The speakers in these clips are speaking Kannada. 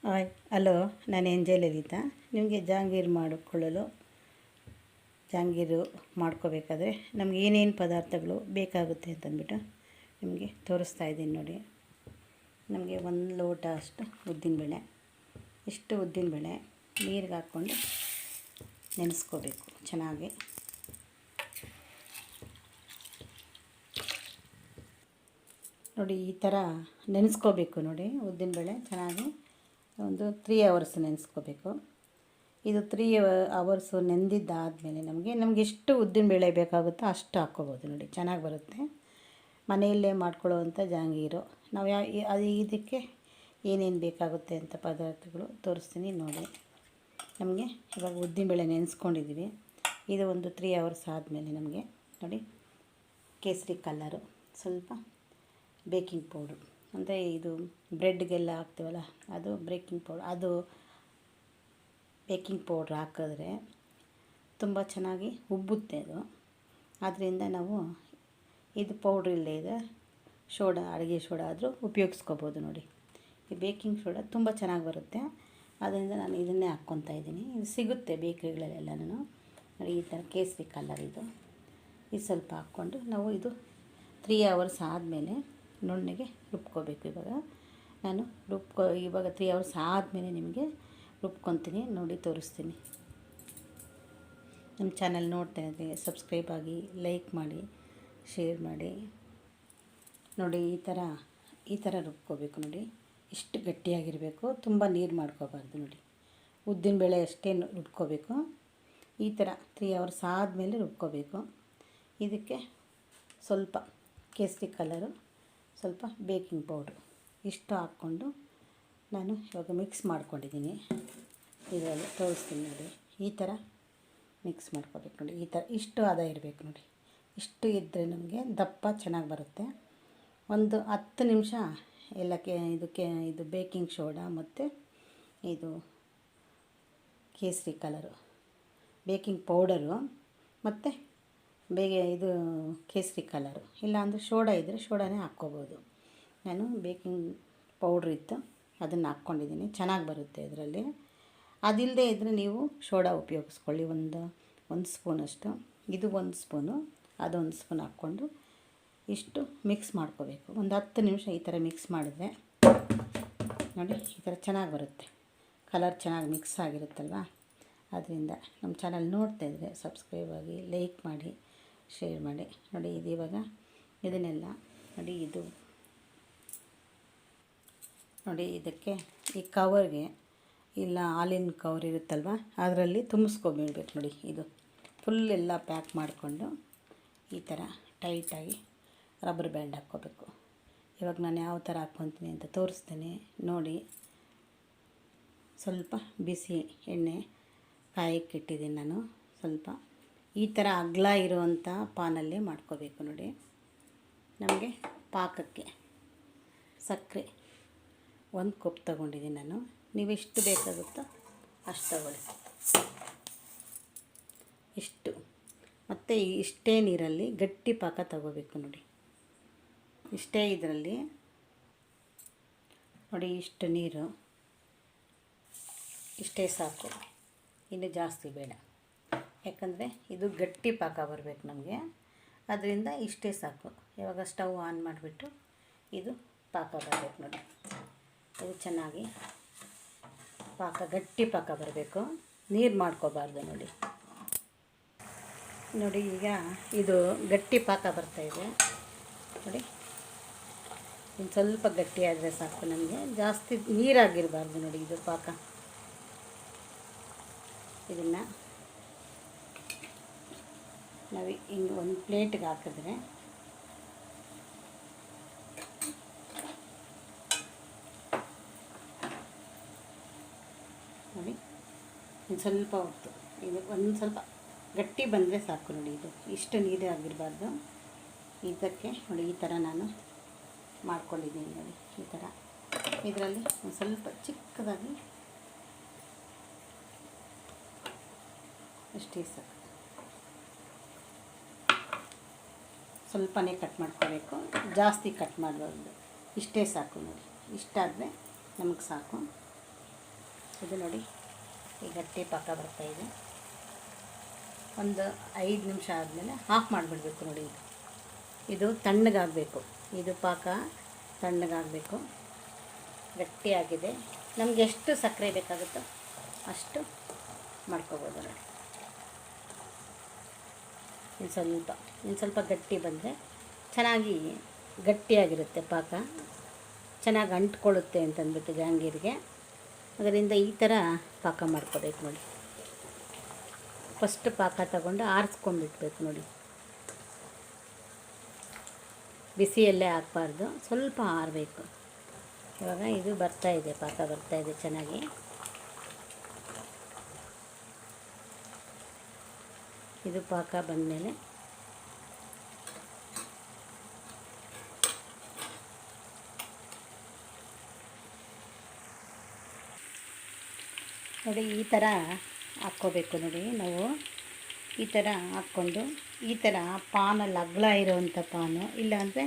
ಹಾಯ್ ಹಲೋ, ನಾನು ಎಂಜೆ ಲಲಿತಾ. ನಿಮಗೆ ಜಾಂಗೀರು ಮಾಡ್ಕೋಬೇಕಾದ್ರೆ ನಮ್ಗೆ ಏನೇನು ಪದಾರ್ಥಗಳು ಬೇಕಾಗುತ್ತೆ ಅಂತಂದ್ಬಿಟ್ಟು ನಿಮಗೆ ತೋರಿಸ್ತಾ ಇದ್ದೀನಿ ನೋಡಿ. ನಮಗೆ 1 ಲೋಟ ಅಷ್ಟು ಉದ್ದಿನಬೇಳೆ, ಇಷ್ಟು ಉದ್ದಿನಬೇಳೆ ನೀರಿಗೆ ಹಾಕ್ಕೊಂಡು ನೆನೆಸ್ಕೋಬೇಕು ಚೆನ್ನಾಗಿ. ನೋಡಿ ಈ ಥರ ನೆನೆಸ್ಕೋಬೇಕು ನೋಡಿ. ಉದ್ದಿನಬೇಳೆ ಚೆನ್ನಾಗಿ ಒಂದು 3 ಅವರ್ಸ್ ನೆನೆಸ್ಕೋಬೇಕು. ಇದು 3 ಅವರ್ಸು ನೆಂದಿದ್ದಾದಮೇಲೆ ನಮಗೆ ಎಷ್ಟು ಉದ್ದಿನಬೇಳೆ ಬೇಕಾಗುತ್ತೋ ಅಷ್ಟು ಹಾಕ್ಕೋಬೋದು ನೋಡಿ. ಚೆನ್ನಾಗಿ ಬರುತ್ತೆ. ಮನೆಯಲ್ಲೇ ಮಾಡ್ಕೊಳ್ಳೋವಂಥ ಜಾಂಗೀರು. ನಾವು ಇದಕ್ಕೆ ಏನೇನು ಬೇಕಾಗುತ್ತೆ ಅಂತ ಪದಾರ್ಥಗಳು ತೋರಿಸ್ತೀನಿ ನೋಡಿ. ನಮಗೆ ಇವಾಗ ಉದ್ದಿನಬೇಳೆ ನೆನೆಸ್ಕೊಂಡಿದ್ದೀವಿ. ಇದು ಒಂದು 3 ಅವರ್ಸ್ ಆದಮೇಲೆ ನಮಗೆ ನೋಡಿ ಕೇಸರಿ ಕಲರು, ಸ್ವಲ್ಪ ಬೇಕಿಂಗ್ ಪೌಡ್ರು, ಅಂದರೆ ಇದು ಬ್ರೆಡ್ಗೆಲ್ಲ ಹಾಕ್ತೀವಲ್ಲ ಅದು ಬೇಕಿಂಗ್ ಪೌಡ್ರ್ ಹಾಕಿದ್ರೆ ತುಂಬ ಚೆನ್ನಾಗಿ ಉಬ್ಬುತ್ತೆ ಅದು. ಆದ್ದರಿಂದ ನಾವು ಇದು ಪೌಡ್ರ್ ಇಲ್ಲದೇ ಇದೆ ಅಡುಗೆ ಸೋಡಾ ಆದರೂ ಉಪಯೋಗಿಸ್ಕೋಬೋದು ನೋಡಿ. ಈ ಬೇಕಿಂಗ್ ಸೋಡಾ ತುಂಬ ಚೆನ್ನಾಗಿ ಬರುತ್ತೆ. ಅದರಿಂದ ನಾನು ಇದನ್ನೇ ಹಾಕ್ಕೊತಾ ಇದ್ದೀನಿ. ಇದು ಸಿಗುತ್ತೆ ಬೇಕರಿಗಳಲ್ಲೆಲ್ಲನೂ ನೋಡಿ. ಈ ಥರ ಕೇಸರಿ ಕಲರ್ ಇದು ಸ್ವಲ್ಪ ಹಾಕ್ಕೊಂಡು ನಾವು ಇದು 3 ಅವರ್ಸ್ ಆದಮೇಲೆ ನುಣ್ಣಗೆ ರುಬ್ಕೋಬೇಕು. ಇವಾಗ 3 ಅವರ್ಸ್ ಆದಮೇಲೆ ನಿಮಗೆ ರುಬ್ಕೊತೀನಿ ನೋಡಿ, ತೋರಿಸ್ತೀನಿ. ನಮ್ಮ ಚಾನಲ್ ನೋಡ್ತಾ ಇದ್ದರೆ ಸಬ್ಸ್ಕ್ರೈಬ್ ಆಗಿ, ಲೈಕ್ ಮಾಡಿ, ಶೇರ್ ಮಾಡಿ ನೋಡಿ. ಈ ಥರ ರುಬ್ಕೋಬೇಕು ನೋಡಿ. ಇಷ್ಟು ಗಟ್ಟಿಯಾಗಿರಬೇಕು, ತುಂಬ ನೀರು ಮಾಡ್ಕೋಬಾರ್ದು ನೋಡಿ. ಉದ್ದಿನಬೇಳೆ ಅಷ್ಟೇ ರುಬ್ಕೋಬೇಕು. ಈ ಥರ 3 ಅವರ್ಸ್ ಆದಮೇಲೆ ರುಬ್ಕೋಬೇಕು. ಇದಕ್ಕೆ ಸ್ವಲ್ಪ ಕೇಸರಿ ಕಲರು, ಸ್ವಲ್ಪ ಬೇಕಿಂಗ್ ಪೌಡ್ರು ಇಷ್ಟು ಹಾಕ್ಕೊಂಡು ನಾನು ಇವಾಗ ಮಿಕ್ಸ್ ಮಾಡ್ಕೊಂಡಿದ್ದೀನಿ. ಇದರಲ್ಲಿ ತೋರಿಸ್ತೀನಿ ನೋಡಿ. ಈ ಥರ ಮಿಕ್ಸ್ ಮಾಡ್ಕೋಬೇಕು ನೋಡಿ. ಇಷ್ಟು ಹದ ಇರಬೇಕು ನೋಡಿ. ಇಷ್ಟು ಇದ್ದರೆ ನಮಗೆ ದಪ್ಪ ಚೆನ್ನಾಗಿ ಬರುತ್ತೆ. ಒಂದು 10 ನಿಮಿಷ ಇದು ಬೇಕಿಂಗ್ ಸೋಡಾ ಮತ್ತು ಇದು ಕೇಸರಿ ಕಲರು, ಬೇಕಿಂಗ್ ಪೌಡರು ಮತ್ತು ಇದು ಕೇಸರಿ ಕಲರು, ಇಲ್ಲಾಂದರೆ ಸೋಡಾ ಇದ್ದರೆ ಸೋಡಾನೇ ಹಾಕ್ಕೋಬೋದು. ನಾನು ಬೇಕಿಂಗ್ ಪೌಡ್ರ್ ಇತ್ತು ಅದನ್ನು ಹಾಕ್ಕೊಂಡಿದ್ದೀನಿ, ಚೆನ್ನಾಗಿ ಬರುತ್ತೆ ಇದರಲ್ಲಿ. ಅದಿಲ್ಲದೆ ಇದ್ದರೆ ನೀವು ಸೋಡಾ ಉಪಯೋಗಿಸ್ಕೊಳ್ಳಿ. ಒಂದು ಸ್ಪೂನಷ್ಟು, ಇದು 1 ಸ್ಪೂನು, ಅದೊಂದು ಸ್ಪೂನ್ ಹಾಕ್ಕೊಂಡು ಇಷ್ಟು ಮಿಕ್ಸ್ ಮಾಡ್ಕೋಬೇಕು. ಒಂದು 10 ನಿಮಿಷ ಈ ಥರ ಮಿಕ್ಸ್ ಮಾಡಿದ್ರೆ ನೋಡಿ ಈ ಥರ ಚೆನ್ನಾಗಿ ಬರುತ್ತೆ. ಕಲರ್ ಚೆನ್ನಾಗಿ ಮಿಕ್ಸ್ ಆಗಿರುತ್ತಲ್ವ. ಅದರಿಂದ ನಮ್ಮ ಚಾನಲ್ ನೋಡ್ತಾ ಇದ್ದರೆ ಸಬ್ಸ್ಕ್ರೈಬ್ ಆಗಿ, ಲೈಕ್ ಮಾಡಿ, ಶೇರ್ ಮಾಡಿ ನೋಡಿ. ಇದು ಇವಾಗ ಇದನ್ನೆಲ್ಲ ನೋಡಿ, ಇದು ನೋಡಿ ಇದಕ್ಕೆ ಈ ಕವರ್ಗೆ ಇಲ್ಲ ಹಾಲಿನ ಕವರ್ ಇರುತ್ತಲ್ವ ಅದರಲ್ಲಿ ತುಂಬಿಸ್ಕೊಬಿಡ್ಬೇಕು ನೋಡಿ. ಇದು ಫುಲ್ ಎಲ್ಲ ಪ್ಯಾಕ್ ಮಾಡಿಕೊಂಡು ಈ ಥರ ಟೈಟಾಗಿ ರಬ್ಬರ್ ಬ್ಯಾಂಡ್ ಹಾಕ್ಕೋಬೇಕು. ಇವಾಗ ನಾನು ಯಾವ ಥರ ಹಾಕ್ಕೊತೀನಿ ಅಂತ ತೋರಿಸ್ತೀನಿ ನೋಡಿ. ಸ್ವಲ್ಪ ಬಿಸಿ ಎಣ್ಣೆ ಕಾಯಕ್ಕಿಟ್ಟಿದ್ದೀನಿ ನಾನು. ಸ್ವಲ್ಪ ಈ ಥರ ಅಗಲ ಇರುವಂಥ ಪಾನಲ್ಲಿ ಮಾಡ್ಕೋಬೇಕು ನೋಡಿ. ನಮಗೆ ಪಾಕಕ್ಕೆ ಸಕ್ಕರೆ 1 ಕಪ್ ತೊಗೊಂಡಿದ್ದೀನಿ ನಾನು. ನೀವು ಎಷ್ಟು ಬೇಕಾಗುತ್ತೋ ಅಷ್ಟು ತಗೊಳ್ಳಿ. ಇಷ್ಟು ಮತ್ತು ಇಷ್ಟೇ ನೀರಲ್ಲಿ ಗಟ್ಟಿ ಪಾಕ ತಗೋಬೇಕು ನೋಡಿ. ಇಷ್ಟೇ ಇದರಲ್ಲಿ ನೋಡಿ, ಇಷ್ಟು ನೀರು, ಇಷ್ಟೇ ಸಾಕು, ಇನ್ನು ಜಾಸ್ತಿ ಬೇಡ. ಯಾಕಂದರೆ ಇದು ಗಟ್ಟಿ ಪಾಕ ಬರಬೇಕು ನಮಗೆ. ಅದರಿಂದ ಇಷ್ಟೇ ಸಾಕು. ಇವಾಗ ಸ್ಟವ್ ಆನ್ ಮಾಡಿಬಿಟ್ಟು ಇದು ಪಾಕ ಬರಬೇಕು ನೋಡಿ. ಇದು ಚೆನ್ನಾಗಿ ಗಟ್ಟಿ ಪಾಕ ಬರಬೇಕು, ನೀರು ಮಾಡ್ಕೋಬಾರ್ದು ನೋಡಿ. ನೋಡಿ ಈಗ ಇದು ಗಟ್ಟಿ ಪಾಕ ಬರ್ತಾಯಿದೆ ನೋಡಿ. ಇನ್ನು ಸ್ವಲ್ಪ ಗಟ್ಟಿಯಾದರೆ ಸಾಕು ನಮಗೆ, ಜಾಸ್ತಿ ನೀರಾಗಿರಬಾರ್ದು ನೋಡಿ ಇದು ಪಾಕ. ಇದನ್ನು ನಾವು ಹಿಂಗೆ ಒಂದು ಪ್ಲೇಟ್ಗೆ ಹಾಕಿದ್ರೆ ನೋಡಿ, ಇನ್ನು ಸ್ವಲ್ಪ ಹೊತ್ತು ಇದು ಒಂದು ಸ್ವಲ್ಪ ಗಟ್ಟಿ ಬಂದರೆ ಸಾಕು ನೋಡಿ. ಇದು ಇಷ್ಟು ನೀರೇ ಆಗಿರಬಾರ್ದು. ಇದಕ್ಕೆ ನೋಡಿ ಈ ಥರ ನಾನು ಮಾಡ್ಕೊಂಡಿದ್ದೀನಿ ನೋಡಿ. ಈ ಥರ ಇದರಲ್ಲಿ ಒಂದು ಸ್ವಲ್ಪ ಚಿಕ್ಕದಾಗಿ ಇಷ್ಟೇ ಸಾಕು, ಸ್ವಲ್ಪನೇ ಕಟ್ ಮಾಡ್ಕೋಬೇಕು, ಜಾಸ್ತಿ ಕಟ್ ಮಾಡಬಾರ್ದು. ಇಷ್ಟೇ ಸಾಕು ನೋಡಿ. ಇಷ್ಟಾದರೆ ನಮಗೆ ಸಾಕು. ಇದು ನೋಡಿ ಈ ಗಟ್ಟಿ ಪಾಕ ಬರ್ತಾಯಿದೆ. ಒಂದು 5 ನಿಮಿಷ ಆದಮೇಲೆ ಆಫ್ ಮಾಡಿಬಿಡ್ಬೇಕು ನೋಡಿ. ಇದು ತಣ್ಣಗಾಗಬೇಕು, ಇದು ಪಾಕ ತಣ್ಣಗಾಗಬೇಕು. ಗಟ್ಟಿಯಾಗಿದೆ. ನಮಗೆ ಎಷ್ಟು ಸಕ್ಕರೆ ಬೇಕಾಗುತ್ತೋ ಅಷ್ಟು ಮಾಡ್ಕೋಬೋದು ನೋಡಿ. ಇನ್ನು ಸ್ವಲ್ಪ ಗಟ್ಟಿ ಬಂದರೆ ಚೆನ್ನಾಗಿ ಗಟ್ಟಿಯಾಗಿರುತ್ತೆ ಪಾಕ, ಚೆನ್ನಾಗಿ ಅಂಟ್ಕೊಳ್ಳುತ್ತೆ ಅಂತಂದ್ಬಿಟ್ಟು ಜಾಂಗೀರಿಗೆ. ಅದರಿಂದ ಈ ಥರ ಪಾಕ ಮಾಡ್ಕೋಬೇಕು ನೋಡಿ. ಫಸ್ಟ್ ಪಾಕ ತಗೊಂಡು ಆರಿಸ್ಕೊಂಡ್ಬಿಡ್ಬೇಕು ನೋಡಿ. ಬಿಸಿಯಲ್ಲೇ ಹಾಕಬಾರ್ದು, ಸ್ವಲ್ಪ ಆರಬೇಕು. ಇವಾಗ ಇದು ಬರ್ತಾಯಿದೆ, ಪಾಕ ಬರ್ತಾಯಿದೆ ಚೆನ್ನಾಗಿ. ಇದು ಪಾಕ ಬಂದಮೇಲೆ ನೋಡಿ ಈ ಥರ ಹಾಕ್ಕೋಬೇಕು ನೋಡಿ. ನಾವು ಈ ಥರ ಹಾಕ್ಕೊಂಡು ಈ ಥರ ಪಾನಲ್ಲಿ ಅಗಲ ಇರೋವಂಥ ಪಾನು, ಇಲ್ಲಾಂದರೆ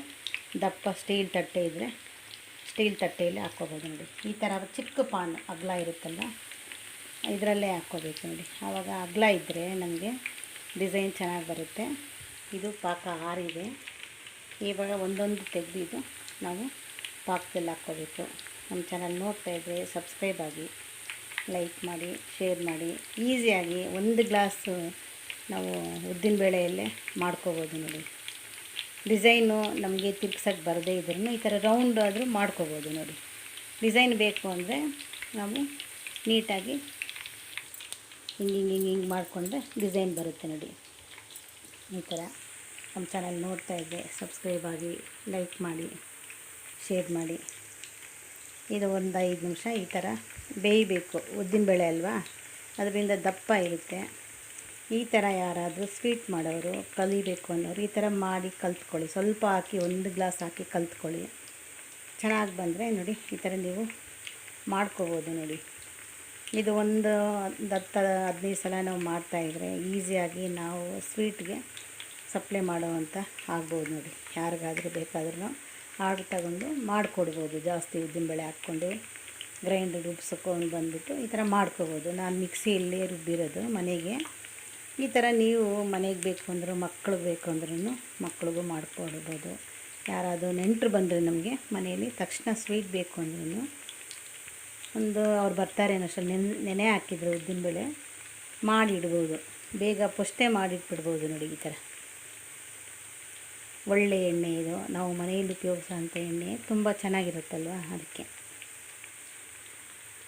ದಪ್ಪ ಸ್ಟೀಲ್ ತಟ್ಟೆ ಇದ್ದರೆ ಸ್ಟೀಲ್ ತಟ್ಟೆಯಲ್ಲಿ ಹಾಕ್ಕೋಬೋದು ನೋಡಿ. ಈ ಥರ ಚಿಕ್ಕ ಪಾನ್ ಅಗಲ ಇರುತ್ತಲ್ಲ, ಇದರಲ್ಲೇ ಹಾಕ್ಕೋಬೇಕು ನೋಡಿ. ಆವಾಗ ಅಗಲ ಇದ್ದರೆ ನಮಗೆ ಡಿಸೈನ್ ಚೆನ್ನಾಗಿ ಬರುತ್ತೆ. ಇದು ಪಾಕ ಆರಿದೆ. ಇವಾಗ ಒಂದೊಂದು ತೆಗೆದಿದ್ದು ನಾವು ಪಾಕದಲ್ಲಿ ಹಾಕ್ಕೋಬೇಕು. ನಮ್ಮ ಚಾನಲ್ ನೋಡ್ತಾ ಇದ್ದರೆ ಸಬ್ಸ್ಕ್ರೈಬ್ ಆಗಿ, ಲೈಕ್ ಮಾಡಿ, ಶೇರ್ ಮಾಡಿ. ಈಸಿಯಾಗಿ 1 ಗ್ಲಾಸು ನಾವು ಉದ್ದಿನಬೇಳೆಯಲ್ಲೇ ಮಾಡ್ಕೋಬೋದು ನೋಡಿ. ಡಿಸೈನು ನಮಗೆ ತಿರ್ಗ್ಸೋಕ್ಕೆ ಬರದೇ ಇದ್ರೂ ಈ ಥರ ರೌಂಡ್ ಆದರೂ ಮಾಡ್ಕೋಬೋದು ನೋಡಿ. ಡಿಸೈನ್ ಬೇಕು ಅಂದರೆ ನಾವು ನೀಟಾಗಿ ಹಿಂಗೆ ಮಾಡಿಕೊಂಡ್ರೆ ಡಿಸೈನ್ ಬರುತ್ತೆ ನೋಡಿ. ಈ ಥರ ನಮ್ಮ ಚಾನಲ್ ನೋಡ್ತಾ ಇದ್ದೆ ಸಬ್ಸ್ಕ್ರೈಬ್ ಆಗಿ, ಲೈಕ್ ಮಾಡಿ, ಶೇರ್ ಮಾಡಿ. ಇದು ಒಂದು 5 ನಿಮಿಷ ಈ ಥರ ಬೇಯಬೇಕು. ಉದ್ದಿನಬೇಳೆ ಅಲ್ವಾ, ಅದರಿಂದ ದಪ್ಪ ಇರುತ್ತೆ. ಈ ಥರ ಯಾರಾದರೂ ಸ್ವೀಟ್ ಮಾಡೋರು, ಕಲಿಬೇಕು ಅನ್ನೋರು ಈ ಥರ ಮಾಡಿ ಕಲ್ತ್ಕೊಳ್ಳಿ. ಸ್ವಲ್ಪ ಹಾಕಿ 1 ಗ್ಲಾಸ್ ಹಾಕಿ ಕಲ್ತ್ಕೊಳ್ಳಿ. ಚೆನ್ನಾಗಿ ಬಂದರೆ ನೋಡಿ ಈ ಥರ ನೀವು ಮಾಡ್ಕೋಬೋದು ನೋಡಿ. ಇದು ಒಂದು 10-15 ಸಲ ನಾವು ಮಾಡ್ತಾಯಿದ್ರೆ ಈಸಿಯಾಗಿ ನಾವು ಸ್ವೀಟ್ಗೆ ಸಪ್ಲೈ ಮಾಡೋವಂಥ ಆಗ್ಬೋದು ನೋಡಿ. ಯಾರಿಗಾದರೂ ಬೇಕಾದ್ರೂ ಆರ್ಡ್ರ್ ತಗೊಂಡು ಮಾಡಿಕೊಡ್ಬೋದು. ಜಾಸ್ತಿ ಉದ್ದಿನಬೇಳೆ ಹಾಕ್ಕೊಂಡು ಗ್ರೈಂಡರ್ ರುಬ್ಸ್ಕೊಂಡು ಬಂದುಬಿಟ್ಟು ಈ ಥರ ಮಾಡ್ಕೋಬೋದು. ನಾನು ಮಿಕ್ಸಿಯಲ್ಲಿ ರುಬ್ಬಿರೋದು ಮನೆಗೆ. ಈ ಥರ ನೀವು ಮನೆಗೆ ಬೇಕು ಅಂದರೂ, ಮಕ್ಕಳಿಗೆ ಬೇಕು ಅಂದ್ರೂ ಮಕ್ಳಿಗೂ ಮಾಡಿಕೊಡ್ಬೋದು. ಯಾರಾದರೂ ನೆಂಟರು ಬಂದರೆ ನಮಗೆ ಮನೆಯಲ್ಲಿ ತಕ್ಷಣ ಸ್ವೀಟ್ ಬೇಕು ಅಂದ್ರೂ ಅವ್ರು ಬರ್ತಾರೆ ಅನ್ನೋಷ್ಟರಲ್ಲಿ ನೆನೆ ಹಾಕಿದ್ರು ಉದ್ದಿನಬೇಳೆ ಮಾಡಿಡ್ಬೋದು. ಬೇಗ ಪುಷ್ಟೇ ಮಾಡಿಟ್ಬಿಡ್ಬೋದು ನೋಡಿ. ಈ ಥರ ಒಳ್ಳೆ ಎಣ್ಣೆ ಇದು, ನಾವು ಮನೆಯಲ್ಲಿ ಉಪಯೋಗಿಸೋಂಥ ಎಣ್ಣೆ ತುಂಬ ಚೆನ್ನಾಗಿರುತ್ತಲ್ವ, ಅದಕ್ಕೆ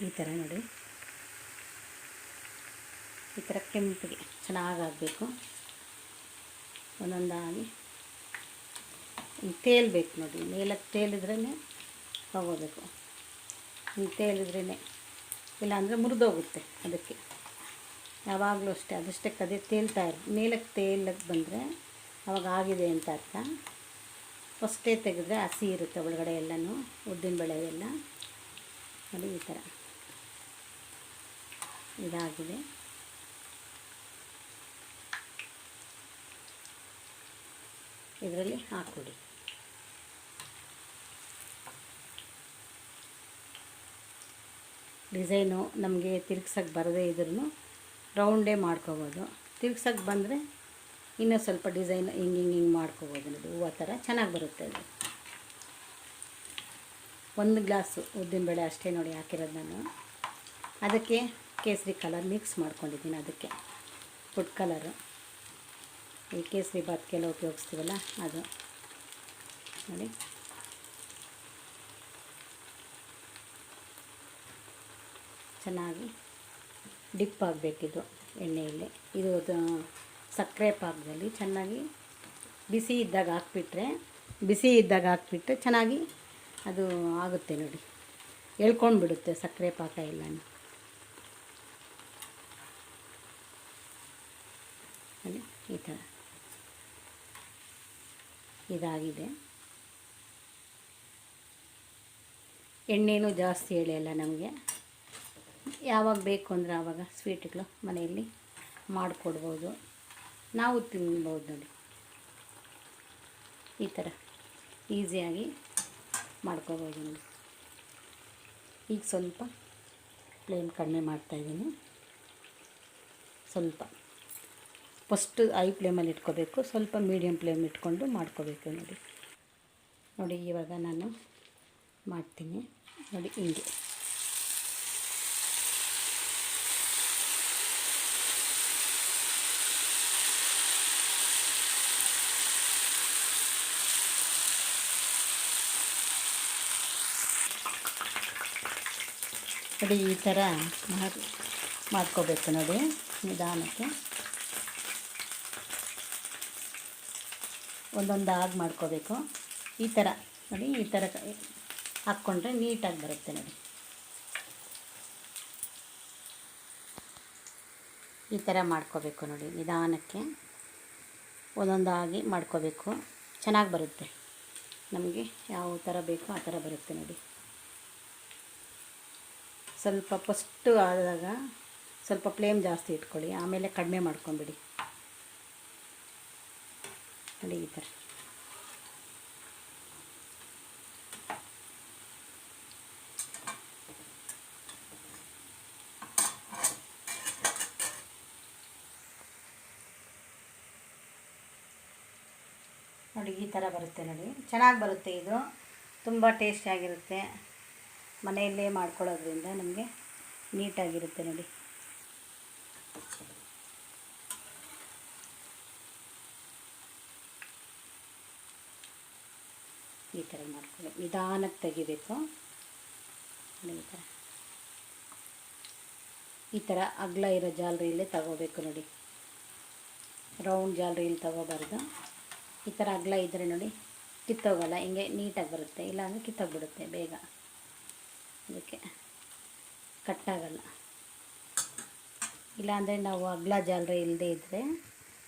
ಈ ಥರ ನೋಡಿ. ಈ ಥರ ಕೆಂಪಿಗೆ ಚೆನ್ನಾಗಾಗಬೇಕು. ಒಂದೊಂದಾಗಿ ತೇಲ್ಬೇಕು ನೋಡಿ. ಮೇಲಕ್ಕೆ ತೇಲಿದ್ರೇ ತಗೋಬೇಕು. ಹಿಂಗೆ ತೇಲಿದ್ರೇ, ಇಲ್ಲಾಂದರೆ ಮುರಿದೋಗುತ್ತೆ. ಅದಕ್ಕೆ ಯಾವಾಗಲೂ ಅಷ್ಟೇ ಅದಷ್ಟಕ್ಕೆ ಅದೇ ತೇಲ್ತಾ ಮೇಲಕ್ಕೆ ತೇಲಕ್ಕೆ ಬಂದರೆ ಅವಾಗ ಆಗಿದೆ ಅಂತ ಅರ್ಥ. ಫಸ್ಟೇ ತೆಗೆದ್ರೆ ಹಸಿ ಇರುತ್ತೆ ಒಳಗಡೆ ಎಲ್ಲನೂ, ಉದ್ದಿನಬೇಳೆ ಎಲ್ಲ ನೋಡಿ. ಈ ಥರ ಇದಾಗಿದೆ. ಇದರಲ್ಲಿ ಹಾಕ್ಕೊಡಿ. ಡಿಸೈನು ನಮಗೆ ತಿರ್ಗ್ಸೋಕ್ಕೆ ಬರದೇ ಇದ್ರೂ ರೌಂಡೇ ಮಾಡ್ಕೋಬೋದು. ತಿರ್ಗ್ಸೋಕ್ಕೆ ಬಂದರೆ ಇನ್ನೂ ಸ್ವಲ್ಪ ಡಿಸೈನ್ ಹಿಂಗೆ ಮಾಡ್ಕೋಬೋದು ನೋಡಿ. ಹೂವು ಥರ ಚೆನ್ನಾಗಿ ಬರುತ್ತೆ ಅದು. 1 ಗ್ಲಾಸು ಉದ್ದಿನಬೇಳೆ ಅಷ್ಟೇ ನೋಡಿ ಹಾಕಿರೋದು ನಾನು. ಅದಕ್ಕೆ ಕೇಸರಿ ಕಲರ್ ಮಿಕ್ಸ್ ಮಾಡ್ಕೊಂಡಿದ್ದೀನಿ. ಅದಕ್ಕೆ ಫುಡ್ ಕಲರು, ಈ ಕೇಸರಿ ಬಾತ್ಗೆಲ್ಲ ಉಪಯೋಗಿಸ್ತೀವಲ್ಲ ಅದು ನೋಡಿ. ಚೆನ್ನಾಗಿ ಡಿಪ್ ಆಗಬೇಕಿದು ಎಣ್ಣೆಯಲ್ಲಿ. ಇದು ಸಕ್ಕರೆ ಪಾಕದಲ್ಲಿ ಚೆನ್ನಾಗಿ ಬಿಸಿ ಇದ್ದಾಗ ಹಾಕ್ಬಿಟ್ರೆ ಚೆನ್ನಾಗಿ ಅದು ಆಗುತ್ತೆ ನೋಡಿ. ಎಳ್ಕೊಂಡ್ಬಿಡುತ್ತೆ ಸಕ್ಕರೆ ಪಾಕ ಎಲ್ಲನೂ ನೋಡಿ. ಈ ಥರ ಇದಾಗಿದೆ. ಎಣ್ಣೆನೂ ಜಾಸ್ತಿ ಎಳೆಯಲ್ಲ ನಮಗೆ. ಯಾವಾಗ ಬೇಕು ಅಂದರೆ ಆವಾಗ ಸ್ವೀಟ್ಗಳು ಮನೆಯಲ್ಲಿ ಮಾಡಿಕೊಡ್ಬೋದು, ನಾವು ತಿನ್ಬೋದು ನೋಡಿ. ಈ ಥರ ಈಸಿಯಾಗಿ ಮಾಡ್ಕೋಬೋದು ನೋಡಿ. ಈಗ ಸ್ವಲ್ಪ ಫ್ಲೇಮ್ ಕಡಿಮೆ ಮಾಡ್ತಾಯಿದ್ದೀನಿ. ಸ್ವಲ್ಪ ಫಸ್ಟು ಐ ಫ್ಲೇಮಲ್ಲಿ ಇಟ್ಕೋಬೇಕು, ಸ್ವಲ್ಪ ಮೀಡಿಯಮ್ ಫ್ಲೇಮ್ ಇಟ್ಕೊಂಡು ಮಾಡ್ಕೋಬೇಕು ನೋಡಿ. ನೋಡಿ ಇವಾಗ ನಾನು ಮಾಡ್ತೀನಿ ನೋಡಿ ಹಿಂಗೆ. ನೋಡಿ ಈ ಥರ ಮಾಡ್ಕೋಬೇಕು ನೋಡಿ ನಿಧಾನಕ್ಕೆ. ಒಂದೊಂದಾಗಿ ಮಾಡ್ಕೋಬೇಕು. ಈ ಥರ ನೋಡಿ, ಈ ಥರ ಹಾಕ್ಕೊಂಡ್ರೆ ನೀಟಾಗಿ ಬರುತ್ತೆ ನೋಡಿ. ಈ ಥರ ಮಾಡ್ಕೋಬೇಕು ನೋಡಿ ನಿಧಾನಕ್ಕೆ, ಒಂದೊಂದಾಗಿ ಮಾಡ್ಕೋಬೇಕು. ಚೆನ್ನಾಗಿ ಬರುತ್ತೆ, ನಮಗೆ ಯಾವ ಥರ ಬೇಕೋ ಆ ಥರ ಬರುತ್ತೆ ನೋಡಿ. ಸ್ವಲ್ಪ ಫಸ್ಟು ಆದಾಗ ಸ್ವಲ್ಪ ಫ್ಲೇಮ್ ಜಾಸ್ತಿ ಇಟ್ಕೊಳ್ಳಿ, ಆಮೇಲೆ ಕಡಿಮೆ ಮಾಡ್ಕೊಂಬಿಡಿ ನೋಡಿ ಈ ಥರ. ನೋಡಿ ಈ ಥರ ಬರುತ್ತೆ ನೋಡಿ, ಚೆನ್ನಾಗಿ ಬರುತ್ತೆ. ಇದು ತುಂಬ ಟೇಸ್ಟಿಯಾಗಿರುತ್ತೆ. ಮನೆಯಲ್ಲೇ ಮಾಡ್ಕೊಳ್ಳೋದ್ರಿಂದ ನಮಗೆ ನೀಟಾಗಿರುತ್ತೆ ನೋಡಿ. ಈ ಥರ ಮಾಡ್ಕೊಳ್ಳಿ, ನಿಧಾನಕ್ಕೆ ತೆಗಿಬೇಕು. ಈ ಥರ ಅಗಲ ಇರೋ ಜಾಲರಿಯಲ್ಲೇ ತಗೋಬೇಕು ನೋಡಿ, ರೌಂಡ್ ಜಾಲರಿಯಲ್ಲಿ ತಗೋಬಾರ್ದು. ಈ ಥರ ಅಗಲ ಇದ್ದರೆ ನೋಡಿ ಕಿತ್ತೋಗಲ್ಲ, ಹಿಂಗೆ ನೀಟಾಗಿ ಬರುತ್ತೆ. ಇಲ್ಲಾಂದರೆ ಕಿತ್ತೋಗ್ಬಿಡುತ್ತೆ ಬೇಗ, ಅದಕ್ಕೆ ಕಟ್ಟಾಗಲ್ಲ. ಇಲ್ಲಾಂದರೆ ನಾವು ಅಗಲ ಜಾಲರಿ ಇಲ್ಲದೆ ಇದ್ದರೆ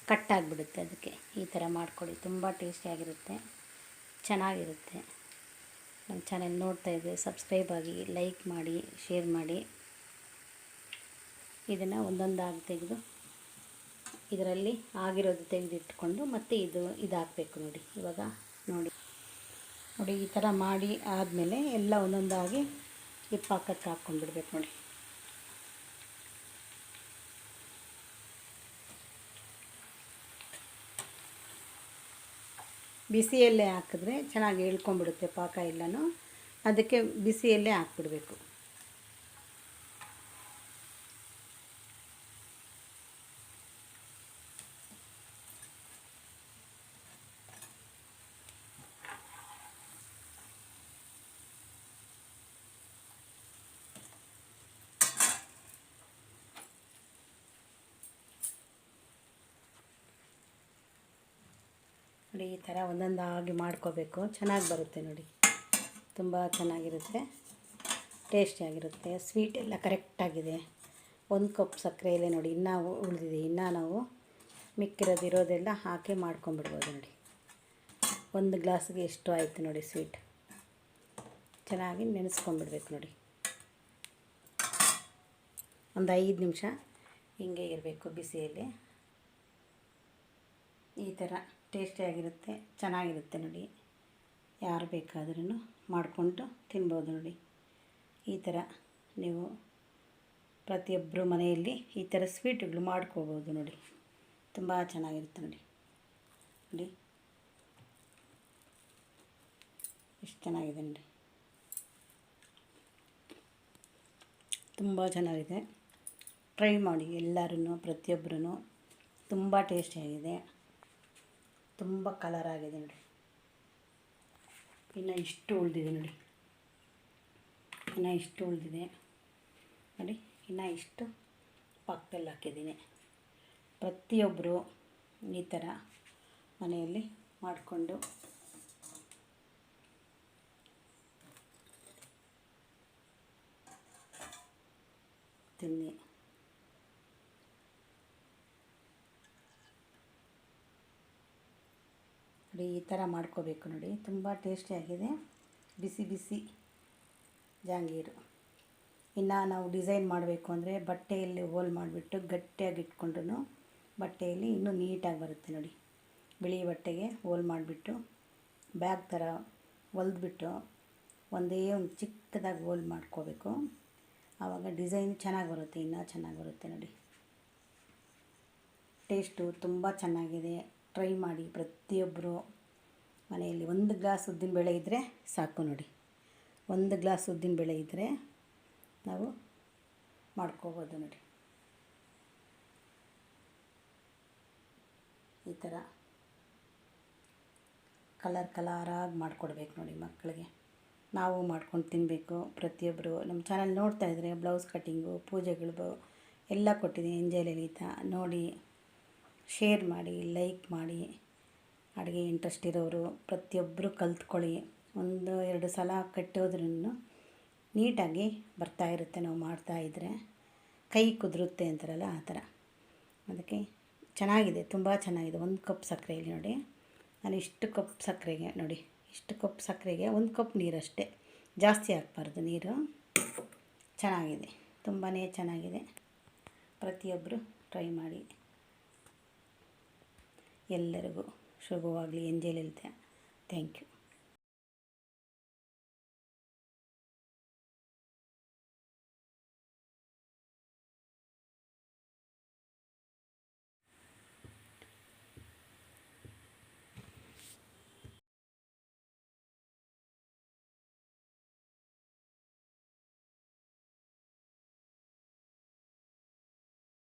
ಕಟ್ಟಾಗಿಬಿಡುತ್ತೆ. ಅದಕ್ಕೆ ಈ ಥರ ಮಾಡಿಕೊಡಿ, ತುಂಬ ಟೇಸ್ಟಿಯಾಗಿರುತ್ತೆ, ಚೆನ್ನಾಗಿರುತ್ತೆ. ನಮ್ಮ ಚಾನೆಲ್ ನೋಡ್ತಾಯಿದ್ರೆ ಸಬ್ಸ್ಕ್ರೈಬ್ ಆಗಿ, ಲೈಕ್ ಮಾಡಿ, ಶೇರ್ ಮಾಡಿ. ಇದನ್ನು ಒಂದೊಂದಾಗಿ ತೆಗೆದು ಇದರಲ್ಲಿ ಆಗಿರೋದು ತೆಗೆದಿಟ್ಕೊಂಡು ಮತ್ತೆ ಇದು ಹಾಕಬೇಕು ನೋಡಿ. ಇವಾಗ ನೋಡಿ ಈ ಥರ ಮಾಡಿ ಆದಮೇಲೆ ಎಲ್ಲ ಒಂದೊಂದಾಗಿ ಈ ಪಾಕಕ್ಕೆ ಹಾಕ್ಕೊಂಡ್ಬಿಡ್ಬೇಕು ನೋಡಿ. ಬಿಸಿಯಲ್ಲೇ ಹಾಕಿದ್ರೆ ಚೆನ್ನಾಗಿ ಹೇಳ್ಕೊಂಬಿಡುತ್ತೆ ಪಾಕ ಎಲ್ಲನೂ, ಅದಕ್ಕೆ ಬಿಸಿಯಲ್ಲೇ ಹಾಕ್ಬಿಡ್ಬೇಕು. ನೋಡಿ ಈ ಥರ ಒಂದೊಂದಾಗಿ ಮಾಡ್ಕೋಬೇಕು, ಚೆನ್ನಾಗಿ ಬರುತ್ತೆ ನೋಡಿ. ತುಂಬ ಚೆನ್ನಾಗಿರುತ್ತೆ, ಟೇಸ್ಟಿಯಾಗಿರುತ್ತೆ. ಸ್ವೀಟ್ ಎಲ್ಲ ಕರೆಕ್ಟಾಗಿದೆ. 1 ಕಪ್ ಸಕ್ಕರೆಯಲ್ಲೇ ನೋಡಿ ಇನ್ನೂ ಉಳಿದಿದೆ. ಇನ್ನೂ ನಾವು ಮಿಕ್ಕಿರೋದಿರೋದೆಲ್ಲ ಹಾಕಿ ಮಾಡ್ಕೊಂಬಿಡ್ಬೋದು ನೋಡಿ. 1 ಗ್ಲಾಸ್ಗೆ ಎಷ್ಟು ಆಯಿತು ನೋಡಿ ಸ್ವೀಟ್. ಚೆನ್ನಾಗಿ ನೆನೆಸ್ಕೊಂಬಿಡ್ಬೇಕು ನೋಡಿ. ಒಂದು 5 ನಿಮಿಷ ಹಿಂಗೆ ಇರಬೇಕು ಬಿಸಿಯಲ್ಲಿ. ಈ ಥರ ಟೇಸ್ಟಿಯಾಗಿರುತ್ತೆ, ಚೆನ್ನಾಗಿರುತ್ತೆ ನೋಡಿ. ಯಾರು ಬೇಕಾದ್ರೂ ಮಾಡಿಕೊಂಡು ತಿನ್ಬೋದು ನೋಡಿ. ಈ ಥರ ನೀವು ಪ್ರತಿಯೊಬ್ಬರು ಮನೆಯಲ್ಲಿ ಈ ಥರ ಸ್ವೀಟ್ಗಳು ಮಾಡ್ಕೋಬೋದು ನೋಡಿ. ತುಂಬ ಚೆನ್ನಾಗಿರುತ್ತೆ ನೋಡಿ. ನೋಡಿ ಎಷ್ಟು ಚೆನ್ನಾಗಿದೆ ನೋಡಿ, ತುಂಬ ಚೆನ್ನಾಗಿದೆ. ಟ್ರೈ ಮಾಡಿ ಎಲ್ಲರೂ, ಪ್ರತಿಯೊಬ್ಬರೂ. ತುಂಬ ಟೇಸ್ಟಿಯಾಗಿದೆ, ತುಂಬ ಕಲರ್ ಆಗಿದೆ ನೋಡಿ. ಇನ್ನು ಇಷ್ಟು ಉಳಿದಿದೆ ನೋಡಿ, ಇನ್ನು ಇಷ್ಟು ಉಳಿದಿದೆ ನೋಡಿ. ಇನ್ನು ಇಷ್ಟು ಪಾಕದಲ್ಲಿ ಹಾಕಿದ್ದೀನಿ. ಪ್ರತಿಯೊಬ್ಬರು ಈ ಥರ ಮನೆಯಲ್ಲಿ ಮಾಡಿಕೊಂಡು ತಿನ್ನಿ. ನೋಡಿ ಈ ಥರ ಮಾಡ್ಕೋಬೇಕು ನೋಡಿ, ತುಂಬ ಟೇಸ್ಟಿಯಾಗಿದೆ. ಬಿಸಿ ಬಿಸಿ ಜಾಂಗೀರು. ಇನ್ನು ನಾವು ಡಿಸೈನ್ ಮಾಡಬೇಕು ಅಂದರೆ ಬಟ್ಟೆಯಲ್ಲಿ ಹೋಲ್ ಮಾಡಿಬಿಟ್ಟು ಗಟ್ಟಿಯಾಗಿ ಇಟ್ಕೊಂಡ್ರೂ ಬಟ್ಟೆಯಲ್ಲಿ ಇನ್ನೂ ನೀಟಾಗಿ ಬರುತ್ತೆ ನೋಡಿ. ಬಿಳಿ ಬಟ್ಟೆಗೆ ಹೋಲ್ ಮಾಡಿಬಿಟ್ಟು ಬ್ಯಾಗ್ ಥರ ಹೊಲ್ದ್ಬಿಟ್ಟು ಒಂದೇ ಒಂದು ಚಿಕ್ಕದಾಗಿ ಹೋಲ್ ಮಾಡ್ಕೋಬೇಕು. ಆವಾಗ ಡಿಸೈನ್ ಚೆನ್ನಾಗಿ ಬರುತ್ತೆ, ಇನ್ನೂ ಚೆನ್ನಾಗಿ ಬರುತ್ತೆ ನೋಡಿ. ಟೇಸ್ಟು ತುಂಬ ಚೆನ್ನಾಗಿದೆ. ಟ್ರೈ ಮಾಡಿ ಪ್ರತಿಯೊಬ್ಬರು ಮನೆಯಲ್ಲಿ. 1 ಗ್ಲಾಸ್ ಉದ್ದಿನಬೇಳೆ ಇದ್ದರೆ ಸಾಕು ನೋಡಿ. 1 ಗ್ಲಾಸ್ ಉದ್ದಿನಬೇಳೆ ಇದ್ದರೆ ನಾವು ಮಾಡ್ಕೋಬೋದು ನೋಡಿ. ಈ ಥರ ಕಲರಾಗಿ ಮಾಡಿಕೊಡ್ಬೇಕು ನೋಡಿ ಮಕ್ಕಳಿಗೆ. ನಾವು ಮಾಡ್ಕೊಂಡು ತಿನ್ನಬೇಕು ಪ್ರತಿಯೊಬ್ಬರು. ನಮ್ಮ ಚಾನಲ್ ನೋಡ್ತಾ ಇದ್ದರೆ ಬ್ಲೌಸ್ ಕಟ್ಟಿಂಗು, ಪೂಜೆಗಳು ಎಲ್ಲ ಕೊಟ್ಟಿದ್ದೀನಿ. ಎಂಜೆ ಲಲಿತಾ ನೋಡಿ, ಶೇರ್ ಮಾಡಿ, ಲೈಕ್ ಮಾಡಿ. ಅಡುಗೆ ಇಂಟ್ರೆಸ್ಟ್ ಇರೋರು ಪ್ರತಿಯೊಬ್ಬರು ಕಲ್ತ್ಕೊಳ್ಳಿ. 1-2 ಸಲ ಕಟ್ಟೋದ್ರೂ ನೀಟಾಗಿ ಬರ್ತಾಯಿರುತ್ತೆ. ನಾವು ಮಾಡ್ತಾಯಿದ್ರೆ ಕೈ ಕುದುರುತ್ತೆ ಅಂತಾರಲ್ಲ ಆ ಥರ. ಅದಕ್ಕೆ ಚೆನ್ನಾಗಿದೆ, ತುಂಬ ಚೆನ್ನಾಗಿದೆ. 1 ಕಪ್ ಸಕ್ಕರೆಯಲ್ಲಿ ನೋಡಿ, ನಾನು ಇಷ್ಟು ಕಪ್ ಸಕ್ಕರೆಗೆ ನೋಡಿ, ಇಷ್ಟು ಕಪ್ ಸಕ್ಕರೆಗೆ 1 ಕಪ್ ನೀರಷ್ಟೇ, ಜಾಸ್ತಿ ಹಾಕ್ಬಾರ್ದು ನೀರು. ಚೆನ್ನಾಗಿದೆ, ತುಂಬಾ ಚೆನ್ನಾಗಿದೆ. ಪ್ರತಿಯೊಬ್ಬರು ಟ್ರೈ ಮಾಡಿ. ಎಲ್ಲರಿಗೂ ಶುಭವಾಗಲಿ. ಎಂಜೆ ಲಲಿತಾ. Thank you.